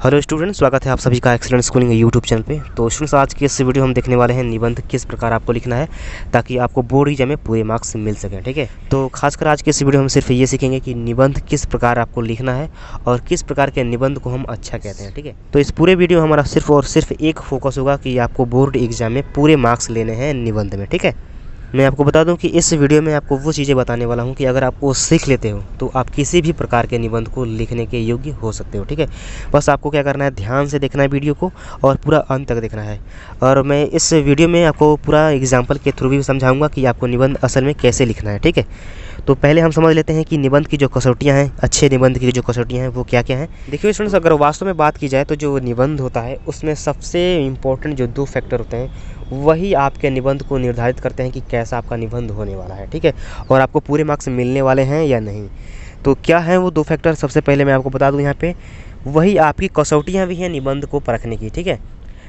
Hello students, स्वागत है आप सभी का एक्सीलेंट स्कूलिंग यूट्यूब चैनल पे। तो स्टूडेंट्स, आज की इस वीडियो हम देखने वाले हैं निबंध किस प्रकार आपको लिखना है ताकि आपको बोर्ड एग्जाम में पूरे मार्क्स मिल सकें। ठीक है, तो खासकर आज की इस वीडियो में हम सिर्फ ये सीखेंगे कि निबंध किस प्रकार आपको लिखना है और किस प्रकार के निबंध को हम अच्छा कहते हैं। ठीक है, तो इस पूरे वीडियो हमारा सिर्फ और सिर्फ एक फोकस होगा कि आपको बोर्ड एग्जाम में पूरे मार्क्स लेने हैं निबंध में। ठीक है, मैं आपको बता दूं कि इस वीडियो में आपको वो चीज़ें बताने वाला हूं कि अगर आप वो सीख लेते हो तो आप किसी भी प्रकार के निबंध को लिखने के योग्य हो सकते हो। ठीक है, बस आपको क्या करना है, ध्यान से देखना है वीडियो को और पूरा अंत तक देखना है। और मैं इस वीडियो में आपको पूरा एग्जाम्पल के थ्रू भी समझाऊंगा कि आपको निबंध असल में कैसे लिखना है। ठीक है, तो पहले हम समझ लेते हैं कि निबंध की जो कसौटियाँ हैं, अच्छे निबंध की जो कसौटियाँ हैं वो क्या क्या हैं। देखिए स्टूडेंट्स, अगर वास्तव में बात की जाए तो जो निबंध होता है उसमें सबसे इम्पोर्टेंट जो दो फैक्टर होते हैं वही आपके निबंध को निर्धारित करते हैं कि कैसा आपका निबंध होने वाला है। ठीक है, और आपको पूरे मार्क्स मिलने वाले हैं या नहीं। तो क्या है वो दो फैक्टर, सबसे पहले मैं आपको बता दूं, यहाँ पे वही आपकी कसौटियाँ भी हैं निबंध को परखने की। ठीक है,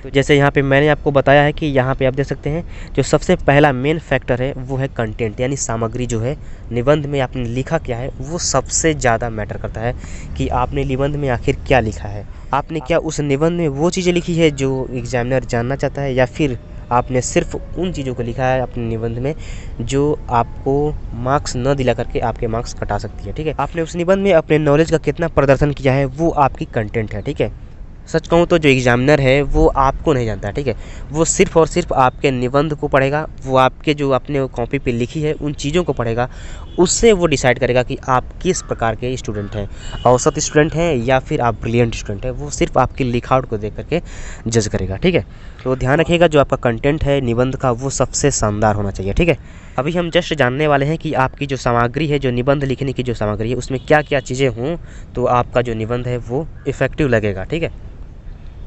तो जैसे यहाँ पे मैंने आपको बताया है कि यहाँ पे आप देख सकते हैं जो सबसे पहला मेन फैक्टर है वो है कंटेंट, यानी सामग्री जो है निबंध में आपने लिखा क्या है वो सबसे ज़्यादा मैटर करता है कि आपने निबंध में आखिर क्या लिखा है। आपने क्या उस निबंध में वो चीज़ें लिखी है जो एग्जामिनर जानना चाहता है, या फिर आपने सिर्फ उन चीज़ों को लिखा है अपने निबंध में जो आपको मार्क्स न दिला करके आपके मार्क्स कटा सकती है। ठीक है, आपने उस निबंध में अपने नॉलेज का कितना प्रदर्शन किया है वो आपकी कंटेंट है। ठीक है, सच कहूँ तो जो एग्जामिनर है वो आपको नहीं जानता। ठीक है, वो सिर्फ और सिर्फ आपके निबंध को पढ़ेगा, वो आपके जो आपने कॉपी पे लिखी है उन चीज़ों को पढ़ेगा, उससे वो डिसाइड करेगा कि आप किस प्रकार के स्टूडेंट हैं, औसत स्टूडेंट हैं या फिर आप ब्रिलियंट स्टूडेंट हैं। वो सिर्फ आपकी लिखावट को देख करके जज करेगा। ठीक है, तो ध्यान रखिएगा जो आपका कंटेंट है निबंध का वो सबसे शानदार होना चाहिए। ठीक है, अभी हम जस्ट जानने वाले हैं कि आपकी जो सामग्री है, जो निबंध लिखने की जो सामग्री है, उसमें क्या क्या चीज़ें हों तो आपका जो निबंध है वो इफ़ेक्टिव लगेगा। ठीक है,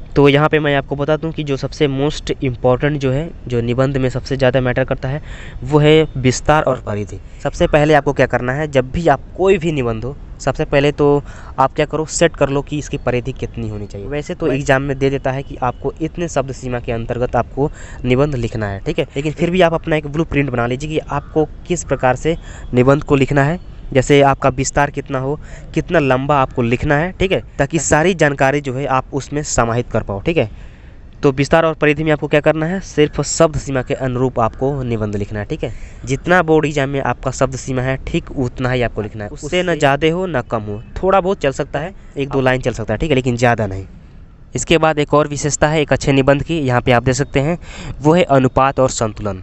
तो यहाँ पे मैं आपको बता दूं कि जो सबसे मोस्ट इम्पॉर्टेंट जो है, जो निबंध में सबसे ज़्यादा मैटर करता है वो है विस्तार और परिधि। सबसे पहले आपको क्या करना है, जब भी आप कोई भी निबंध हो, सबसे पहले तो आप क्या करो, सेट कर लो कि इसकी परिधि कितनी होनी चाहिए। वैसे तो एग्जाम में दे देता है कि आपको इतने शब्द सीमा के अंतर्गत आपको निबंध लिखना है। ठीक है, लेकिन फिर भी आप अपना एक ब्लू प्रिंट बना लीजिए कि आपको किस प्रकार से निबंध को लिखना है, जैसे आपका विस्तार कितना हो, कितना लंबा आपको लिखना है। ठीक है, ताकि सारी जानकारी जो है आप उसमें समाहित कर पाओ। ठीक है, तो विस्तार और परिधि में आपको क्या करना है, सिर्फ शब्द सीमा के अनुरूप आपको निबंध लिखना है। ठीक है, जितना बोर्ड एग्जाम में आपका शब्द सीमा है ठीक उतना ही आपको लिखना है, उससे न ज़्यादा हो न कम हो। थोड़ा बहुत चल सकता है, एक दो लाइन चल सकता है, ठीक है, लेकिन ज़्यादा नहीं। इसके बाद एक और विशेषता है एक अच्छे निबंध की, यहाँ पे आप देख सकते हैं, वो है अनुपात और संतुलन।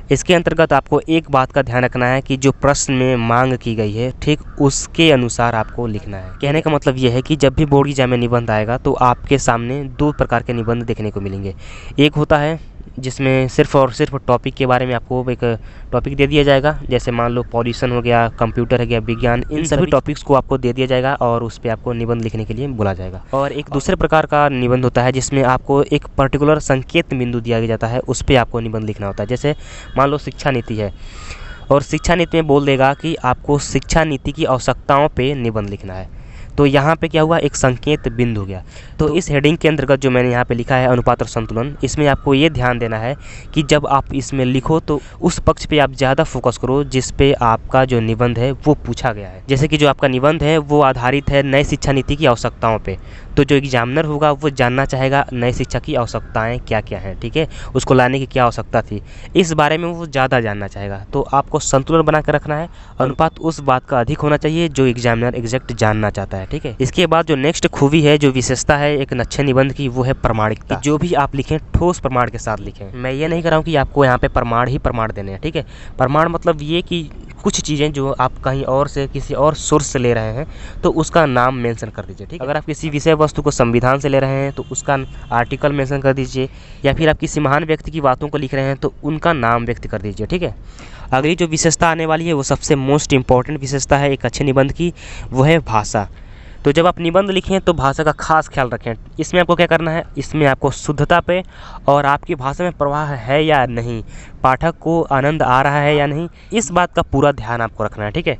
इसके अंतर्गत आपको एक बात का ध्यान रखना है कि जो प्रश्न में मांग की गई है ठीक उसके अनुसार आपको लिखना है। कहने का मतलब ये है कि जब भी बोर्ड एग्जाम में निबंध आएगा तो आपके सामने दो प्रकार के निबंध देखने को मिलेंगे। एक होता है जिसमें सिर्फ और सिर्फ टॉपिक के बारे में आपको एक टॉपिक दे दिया जाएगा, जैसे मान लो पॉल्यूशन हो गया, कंप्यूटर हो गया, विज्ञान, इन सभी टॉपिक्स को आपको दे दिया जाएगा और उस पर आपको निबंध लिखने के लिए बोला जाएगा। और एक दूसरे प्रकार का निबंध होता है जिसमें आपको एक पर्टिकुलर संकेत बिंदु दिया जाता है, उस पर आपको निबंध लिखना होता है। जैसे मान लो शिक्षा नीति है और शिक्षा नीति में बोल देगा कि आपको शिक्षा नीति की आवश्यकताओं पर निबंध लिखना है, तो यहाँ पे क्या हुआ, एक संकेत बिंदु हो गया। तो इस हेडिंग के अंतर्गत जो मैंने यहाँ पे लिखा है अनुपात और संतुलन, इसमें आपको ये ध्यान देना है कि जब आप इसमें लिखो तो उस पक्ष पे आप ज़्यादा फोकस करो जिस पे आपका जो निबंध है वो पूछा गया है। जैसे कि जो आपका निबंध है वो आधारित है नई शिक्षा नीति की आवश्यकताओं पे, तो जो एग्जामिनर होगा वो जानना चाहेगा नई शिक्षा की आवश्यकताएँ क्या क्या हैं। ठीक है, उसको लाने की क्या आवश्यकता थी, इस बारे में वो ज़्यादा जानना चाहेगा। तो आपको संतुलन बना कर रखना है, अनुपात उस बात का अधिक होना चाहिए जो एग्जामिनर एग्जैक्ट जानना चाहता है। ठीक है, इसके बाद जो नेक्स्ट खूबी है, जो विशेषता है एक अच्छे निबंध की, वो है प्रमाणिकता। जो भी आप लिखें ठोस प्रमाण के साथ लिखें। मैं ये नहीं कर रहा हूँ कि आपको यहाँ पे प्रमाण ही प्रमाण देने हैं। ठीक है, प्रमाण मतलब ये कि कुछ चीज़ें जो आप कहीं और से किसी और सोर्स से ले रहे हैं तो उसका नाम मेंशन कर दीजिए। ठीक है, अगर आप किसी विषय वस्तु को संविधान से ले रहे हैं तो उसका आर्टिकल मेंशन कर दीजिए, या फिर आप किसी महान व्यक्ति की बातों को लिख रहे हैं तो उनका नाम व्यक्त कर दीजिए। ठीक है, अगली जो विशेषता आने वाली है वो सबसे मोस्ट इंपॉर्टेंट विशेषता है एक अच्छे निबंध की, वो है भाषा। तो जब आप निबंध लिखें तो भाषा का खास ख्याल रखें। इसमें आपको क्या करना है, इसमें आपको शुद्धता पे और आपकी भाषा में प्रवाह है या नहीं, पाठक को आनंद आ रहा है या नहीं, इस बात का पूरा ध्यान आपको रखना है। ठीक है,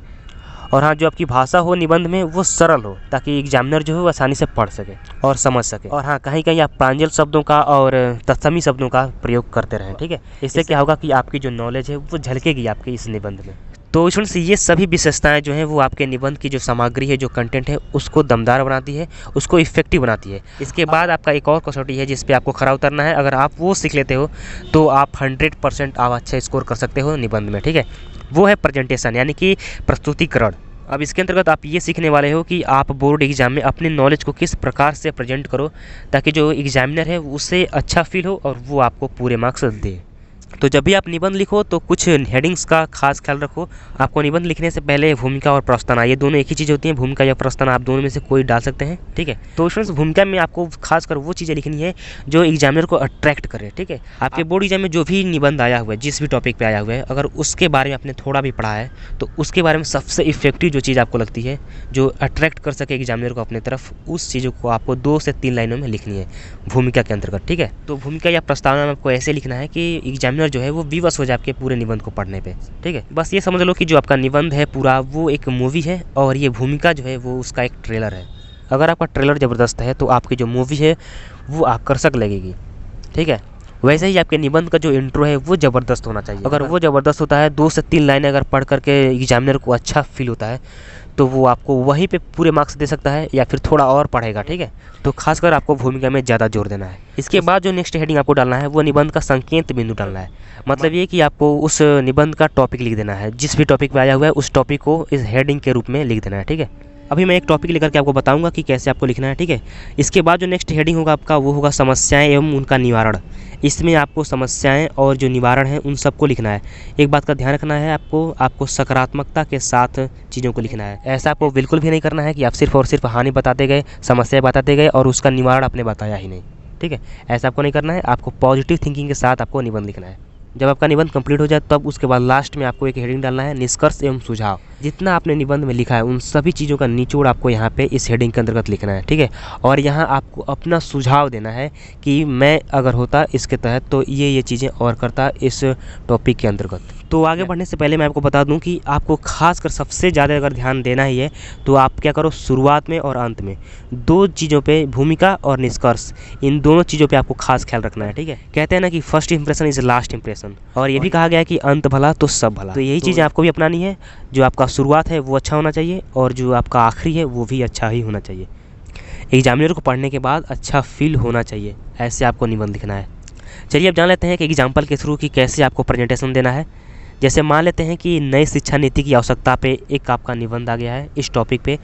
और हाँ, जो आपकी भाषा हो निबंध में वो सरल हो ताकि एग्जामिनर जो है वो आसानी से पढ़ सके और समझ सके। और हाँ, कहीं कहीं आप प्रांजल शब्दों का और तत्समी शब्दों का प्रयोग करते रहें। ठीक है, इससे क्या होगा कि आपकी जो नॉलेज है वो झलकेगी आपके इस निबंध में। तो स्टूडेंट्स ये सभी विशेषताएं जो हैं वो आपके निबंध की जो सामग्री है, जो कंटेंट है, उसको दमदार बनाती है, उसको इफेक्टिव बनाती है। इसके बाद आपका एक और कसौटी है जिस पे आपको खरा उतरना है। अगर आप वो सीख लेते हो तो आप 100% आप अच्छा स्कोर कर सकते हो निबंध में, ठीक है। वो है प्रेजेंटेशन, यानी कि प्रस्तुतिकरण। अब इसके अंतर्गत आप ये सीखने वाले हो कि आप बोर्ड एग्जाम में अपने नॉलेज को किस प्रकार से प्रेजेंट करो ताकि जो एग्जामिनर है उससे अच्छा फील हो और वो आपको पूरे मार्क्स दे। तो जब भी आप निबंध लिखो तो कुछ हेडिंग्स का खास ख्याल रखो। आपको निबंध लिखने से पहले भूमिका और प्रस्तावना, ये दोनों एक ही चीज़ होती है। भूमिका या प्रस्तावना आप दोनों में से कोई डाल सकते हैं, ठीक है। तो स्टूडेंट्स भूमिका में आपको खासकर वो चीज़ें लिखनी है जो एग्जामिनर को अट्रैक्ट करे, ठीक है। आपके बोर्ड एग्जाम में जो भी निबंध आया हुआ है, जिस भी टॉपिक पे आया हुआ है, अगर उसके बारे में आपने थोड़ा भी पढ़ा है तो उसके बारे में सबसे इफेक्टिव जो चीज़ आपको लगती है, जो अट्रैक्ट कर सके एग्जामिनर को अपने तरफ, उस चीज़ों को आपको 2 से 3 लाइनों में लिखनी है भूमिका के अंतर्गत, ठीक है। तो भूमिका या प्रस्तावना में आपको ऐसे लिखना है कि एग्जामिनर जो है वो विवश हो जाए आपके पूरे निबंध को पढ़ने पे, ठीक है। बस ये समझ लो कि जो आपका निबंध है पूरा वो एक मूवी है और ये भूमिका जो है वो उसका एक ट्रेलर है। अगर आपका ट्रेलर ज़बरदस्त है तो आपकी जो मूवी है वो आकर्षक लगेगी, ठीक है। वैसे ही आपके निबंध का जो इंट्रो है वो ज़बरदस्त होना चाहिए। अगर वो ज़बरदस्त होता है, 2 से 3 लाइनें अगर पढ़ करके एग्जामिनर को अच्छा फील होता है तो वो आपको वहीं पे पूरे मार्क्स दे सकता है या फिर थोड़ा और पढ़ेगा, ठीक है। तो खासकर आपको भूमिका में ज़्यादा जोर देना है। इसके बाद जो नेक्स्ट हेडिंग आपको डालना है वो निबंध का संकेत बिंदु डालना है। मतलब ये कि आपको उस निबंध का टॉपिक लिख देना है, जिस भी टॉपिक पे आया हुआ है उस टॉपिक को इस हेडिंग के रूप में लिख देना है, ठीक है। अभी मैं एक टॉपिक लेकर के आपको बताऊंगा कि कैसे आपको लिखना है, ठीक है। इसके बाद जो नेक्स्ट हेडिंग होगा आपका वो होगा समस्याएं एवं उनका निवारण। इसमें आपको समस्याएं और जो निवारण है उन सबको लिखना है। एक बात का ध्यान रखना है, आपको सकारात्मकता के साथ चीज़ों को लिखना है। ऐसा आपको बिल्कुल भी नहीं करना है कि आप सिर्फ और सिर्फ हानि बताते गए, समस्याएं बताते गए और उसका निवारण आपने बताया ही नहीं, ठीक है। ऐसा आपको नहीं करना है। आपको पॉजिटिव थिंकिंग के साथ आपको निबंध लिखना है। जब आपका निबंध कंप्लीट हो जाए तब उसके बाद लास्ट में आपको एक हेडिंग डालना है, निष्कर्ष एवं सुझाव। जितना आपने निबंध में लिखा है उन सभी चीज़ों का निचोड़ आपको यहाँ पे इस हेडिंग के अंतर्गत लिखना है, ठीक है। और यहाँ आपको अपना सुझाव देना है कि मैं अगर होता इसके तहत तो ये चीज़ें और करता इस टॉपिक के अंतर्गत। तो आगे बढ़ने से पहले मैं आपको बता दूं कि आपको खासकर सबसे ज़्यादा अगर ध्यान देना ही है तो आप क्या करो, शुरुआत में और अंत में 2 चीज़ों पे, भूमिका और निष्कर्ष, इन दोनों चीज़ों पे आपको खास ख्याल रखना है, ठीक है। कहते हैं ना कि first impression is last impression, और ये भी कहा गया है कि अंत भला तो सब भला। तो यही चीज़ें आपको भी अपनानी है। जो आपका शुरुआत है वो अच्छा होना चाहिए और जो आपका आखिरी है वो भी अच्छा ही होना चाहिए। एग्जामिनर को पढ़ने के बाद अच्छा फील होना चाहिए, ऐसे आपको निबंध लिखना है। चलिए अब जान लेते हैं कि एग्जाम्पल के थ्रू कि कैसे आपको प्रेजेंटेशन देना है। जैसे मान लेते हैं कि नई शिक्षा नीति की आवश्यकता पे एक आपका निबंध आ गया है इस टॉपिक पे।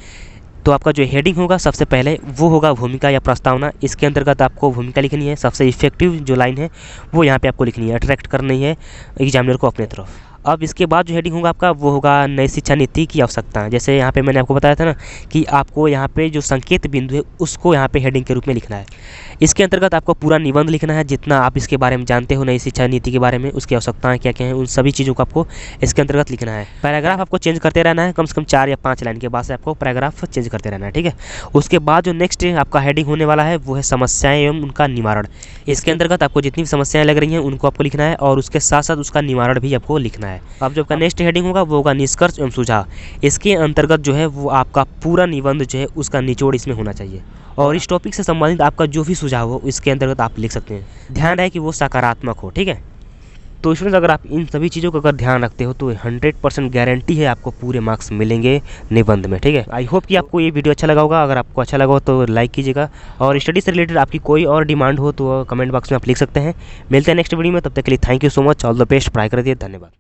तो आपका जो हेडिंग होगा सबसे पहले वो होगा भूमिका या प्रस्तावना। इसके अंतर्गत आपको भूमिका लिखनी है। सबसे इफेक्टिव जो लाइन है वो यहाँ पे आपको लिखनी है, अट्रैक्ट करनी है एग्जामिनर को अपने तरफ। अब इसके बाद जो हेडिंग होगा आपका वो होगा नई शिक्षा नीति की आवश्यकता। जैसे यहाँ पे मैंने आपको बताया था ना कि आपको यहाँ पे जो संकेत बिंदु है उसको यहाँ पे हेडिंग के रूप में लिखना है। इसके अंतर्गत आपको पूरा निबंध लिखना है, जितना आप इसके बारे में जानते हो, नई शिक्षा नीति के बारे में, उसकी आवश्यकताएं क्या क्या हैं, उन सभी चीज़ों को आपको इसके अंतर्गत लिखना है। पैराग्राफ आपको चेंज करते रहना है, कम से कम 4 या 5 लाइन के बाद से आपको पैराग्राफ चेंज करते रहना है, ठीक है। उसके बाद जो नेक्स्ट आपका हेडिंग होने वाला है वो है समस्याएं एवं उनका निवारण। इसके अंतर्गत आपको जितनी भी समस्याएं लग रही हैं उनको आपको लिखना है और उसके साथ साथ उसका निवारण भी आपको लिखना है। अब जो आपका नेक्स्ट हेडिंग होगा वो होगा निष्कर्ष एवं सुझाव। इसके अंतर्गत जो है वो आपका पूरा निबंध जो है उसका निचोड़ इसमें होना चाहिए और इस टॉपिक से संबंधित आपका जो भी सुझाव हो इसके अंतर्गत आप लिख सकते हैं। ध्यान रहे कि वो सकारात्मक हो, ठीक है। तो स्टूडेंट्स अगर आप इन सभी चीज़ों का अगर ध्यान रखते हो तो 100% गारंटी है आपको पूरे मार्क्स मिलेंगे निबंध में, ठीक है। आई होप कि आपको ये वीडियो अच्छा लगा होगा। अगर आपको अच्छा लगा हो तो लाइक कीजिएगा और स्टडी से रिलेटेड आपकी कोई और डिमांड हो तो कमेंट बॉक्स में आप लिख सकते हैं। मिलते हैं नेक्स्ट वीडियो में, तब तक के लिए thank you so much, all the best, पढ़ाई कर दिए, धन्यवाद।